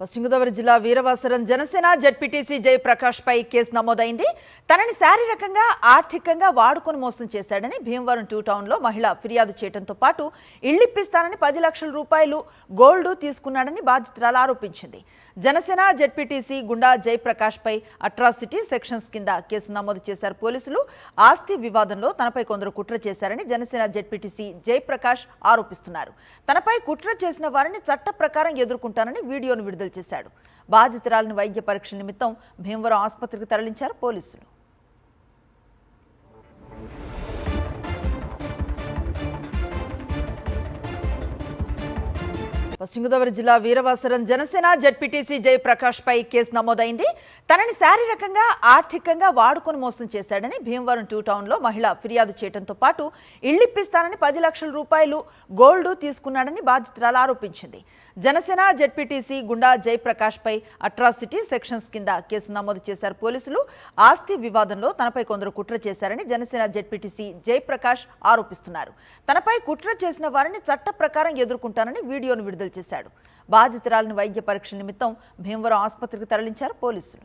పశ్చిమ గోదావరి జిల్లా వీరవాసరం జనసేన జెడ్పీటీసీ జయప్రకాష్ పై కేసు నమోదైంది. తనని శారీరకంగా ఆర్థికంగా వాడుకొని మోసం చేశాడని భీమవరం 2 టౌన్లో మహిళ ఫిర్యాదు చేయడంతో పాటు ఇళ్లిప్పిస్తానని 10 లక్షల రూపాయలు గోల్డ్ తీసుకున్నాడని బాధితురాలు ఆరోపించింది. జనసేన జెడ్పీటీసీ గుండా జయప్రకాష్ పై అట్రాసిటీ సెక్షన్స్ కింద కేసు నమోదు చేశారు పోలీసులు. ఆస్తి వివాదంలో తనపై కొందరు కుట్ర చేశారని జనసేన జెడ్పీటీసీ జయప్రకాష్ ఆరోపిస్తున్నారు. తనపై కుట్ర చేసిన వారిని చట్ట ప్రకారం ఎదుర్కొంటానని వీడియోను విడుదల చేశాడు. బాధితురాలను వైద్య పరీక్ష నిమిత్తం భీమవరం ఆసుపత్రికి తరలించారు పోలీసులు. పశ్చిమ గోదావరి జిల్లా వీరవాసరం జనసేన జెడ్పీటీసీ జయప్రకాష్ పై కేసు నమోదైంది. తనని శారీరకంగా ఆర్థికంగా వాడుకొని మోసం చేశాడని భీమవరం 2 టౌన్లో మహిళ ఫిర్యాదు చేయడంతో పాటు ఇళ్లిప్పిస్తానని 10 లక్షల రూపాయలు గోల్డ్ తీసుకున్నాడని బాధితురాలు ఆరోపించింది. జనసేన జెడ్పీటీసీ గుండా జయప్రకాష్ పై అట్రాసిటీ సెక్షన్స్ కింద కేసు నమోదు చేశారు పోలీసులు. ఆస్తి వివాదంలో తనపై కొందరు కుట్ర చేశారని జనసేన జెడ్పీటీసీ జయప్రకాష్ ఆరోపిస్తున్నారు. తనపై కుట్ర చేసిన వారిని చట్ట ప్రకారం ఎదుర్కొంటానని వీడియోను విడుదల చేశాడు. బాధితురాలను వైద్య పరీక్ష నిమిత్తం భీమవరం ఆసుపత్రికి తరలించారు పోలీసులు.